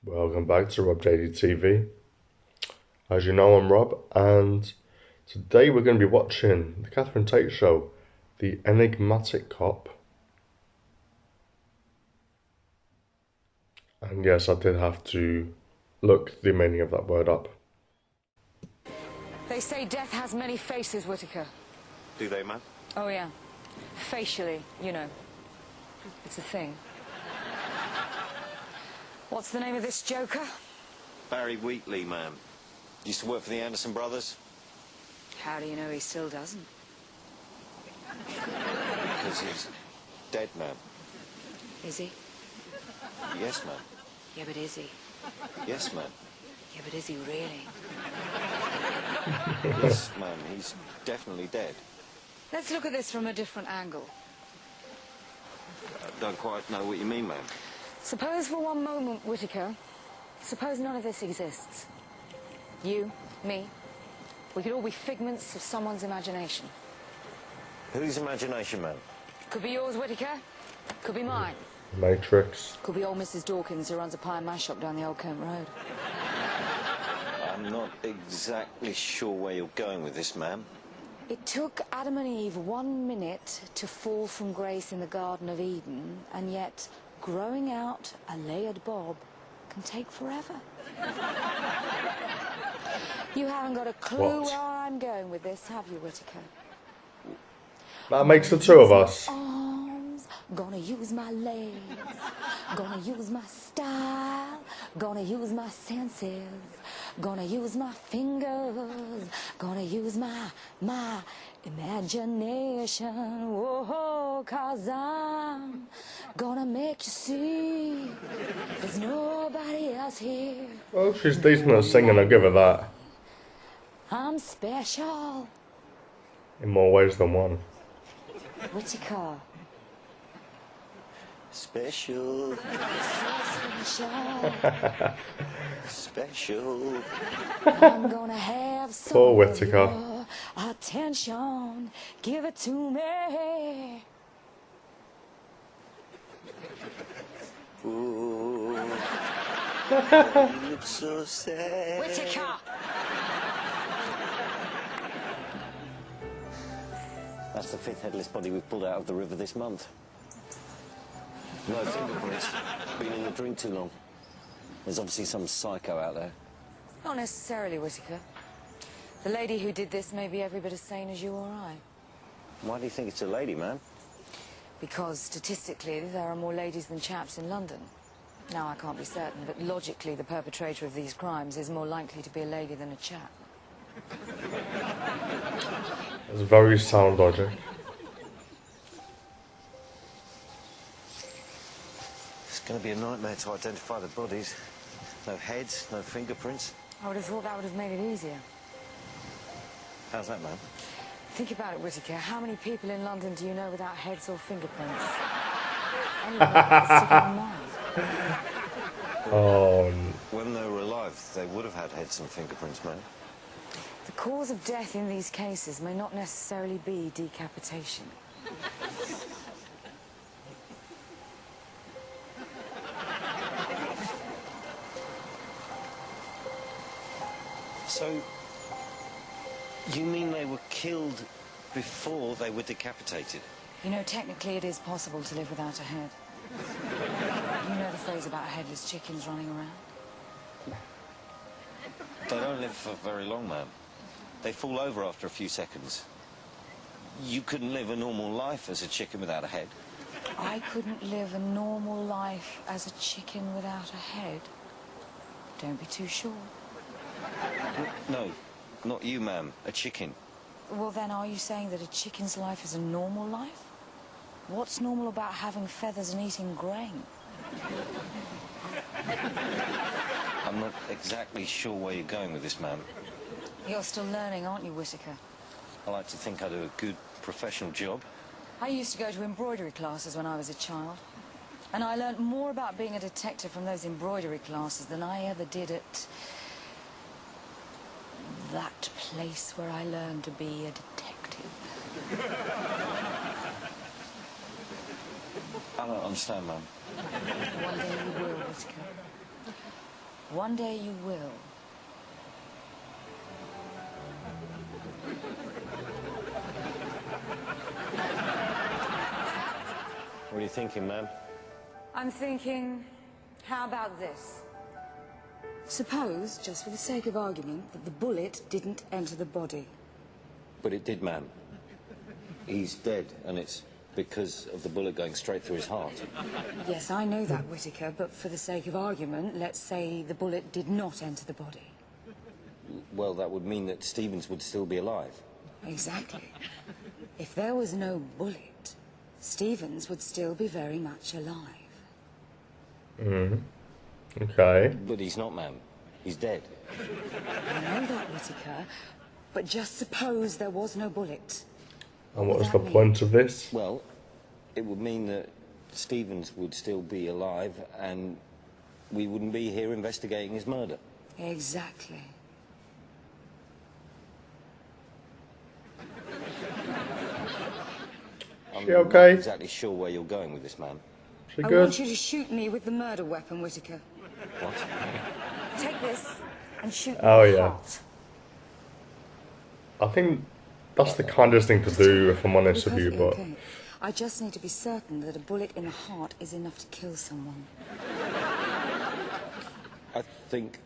Welcome back to Rob JD TV. As you know, I'm Rob, and today we're going to be watching the Catherine Tate show, The Enigmatic Cop. And yes, I did have to look the meaning of that word up. They say death has many faces, Whittaker. Do they, man? Oh, yeah. Facially, you know. It's a thing. What's the name of this joker? Barry Wheatley, ma'am. Used to work for the Anderson brothers. How do you know he still doesn't? Because he's dead, ma'am. Is he? Yes, ma'am. Yeah, but is he? Yes, ma'am. Yeah, but is he really? Yes, ma'am. He's definitely dead. Let's look at this from a different angle. I don't quite know what you mean, ma'am. Suppose for one moment, Whittaker, suppose none of this exists. You, me, we could all be figments of someone's imagination. Whose imagination, ma'am? Could be yours, Whittaker. Could be mine. Matrix. Could be old Mrs. Dawkins, who runs a pie and mash shop down the Old Kent Road. I'm not exactly sure where you're going with this, ma'am. It took Adam and Eve 1 minute to fall from grace in the Garden of Eden, and yet growing out a layered bob can take forever. You haven't got a clue What? where I'm going with this, have you, Whittaker? That makes the two of us. Arms, gonna use my legs, gonna use my style, gonna use my senses, gonna use my fingers, gonna use my imagination. Whoa, 'cause I'm gonna make you see there's nobody else here. Well, she's decent at singing, I'll give her that. I'm special. In more ways than one. Whittaker. Special. Special. Special. I'm gonna have some Poor of Whittaker. your attention. Give it to me. Ooh. You look so sad. Whittaker. That's the 5th headless body we've pulled out of the river this month. No fingerprints. Been in the drink too long. There's obviously some psycho out there. Not necessarily, Whittaker. The lady who did this may be every bit as sane as you or I. Why do you think it's a lady, man? Because statistically, there are more ladies than chaps in London. Now, I can't be certain, but logically, the perpetrator of these crimes is more likely to be a lady than a chap. It's very sound logic. It's going to be a nightmare to identify the bodies. No heads, no fingerprints. I would have thought that would have made it easier. How's that, man? Think about it, Whittaker. How many people in London do you know without heads or fingerprints? Anyone that's sticking in mind. Oh, When they were alive, they would have had heads and fingerprints, man. The cause of death in these cases may not necessarily be decapitation. So, you mean they were killed before they were decapitated? You know, technically it is possible to live without a head. You know the phrase about headless chickens running around? They don't live for very long, man. They fall over after a few seconds. You couldn't live a normal life as a chicken without a head. I couldn't live a normal life as a chicken without a head. Don't be too sure. No, not you, ma'am. A chicken. Well, then, are you saying that a chicken's life is a normal life? What's normal about having feathers and eating grain? I'm not exactly sure where you're going with this, ma'am. You're still learning, aren't you, Whittaker? I like to think I do a good professional job. I used to go to embroidery classes when I was a child. And I learnt more about being a detective from those embroidery classes than I ever did at that place where I learned to be a detective. I don't understand, ma'am. One day you will, Whittaker. One day you will. What are you thinking, ma'am? I'm thinking, how about this? Suppose, just for the sake of argument, that the bullet didn't enter the body. But it did, ma'am. He's dead, and it's because of the bullet going straight through his heart. Yes, I know that, Whittaker, but for the sake of argument, let's say the bullet did not enter the body. Well, that would mean that Stevens would still be alive. Exactly. If there was no bullet, Stevens would still be very much alive. Okay. But he's not, ma'am. He's dead. I know that, Whittaker, but just suppose there was no bullet. And what was the point of this? Well, it would mean that Stevens would still be alive and we wouldn't be here investigating his murder. Exactly. I'm She okay? not exactly sure where you're going with this, ma'am. She I good? want you to shoot me with the murder weapon, Whittaker. What? Take this and shoot me Oh, in the yeah. heart. I think that's the kindest thing to do, if I'm honest with you, Perfectly but... okay. I just need to be certain that a bullet in the heart is enough to kill someone. I think...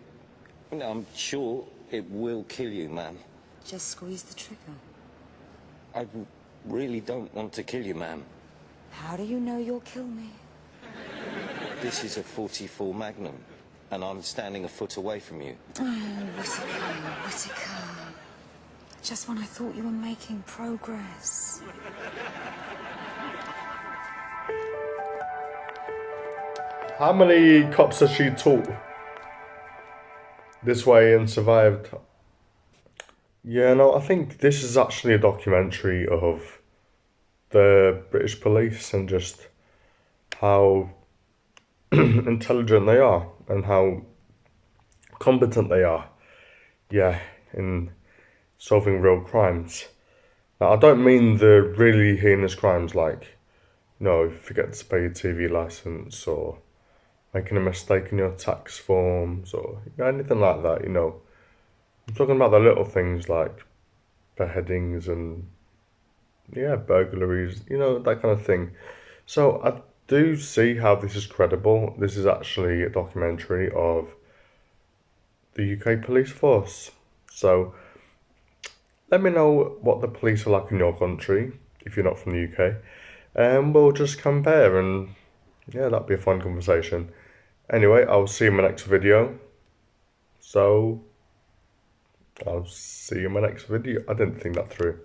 I'm sure it will kill you, ma'am. Just squeeze the trigger. I really don't want to kill you, ma'am. How do you know you'll kill me? This is a 44 Magnum, and I'm standing a foot away from you. Oh, Whittaker, Whittaker. Just when I thought you were making progress. How many cops has she taught this way and survived? Yeah, no, I think this is actually a documentary of the British police and just how intelligent they are and how competent they are, yeah, in solving real crimes. Now, I don't mean the really heinous crimes like, you know, forget to pay your TV license or making a mistake in your tax forms or anything like that, you know. I'm talking about the little things like beheadings and, yeah, burglaries, you know, that kind of thing. So I do see how this is credible. This is actually a documentary of the UK police force. So let me know what the police are like in your country, if you're not from the UK. And we'll just compare and, yeah, that'd be a fun conversation. Anyway, I'll see you in my next video. So, I'll see you in my next video. I didn't think that through.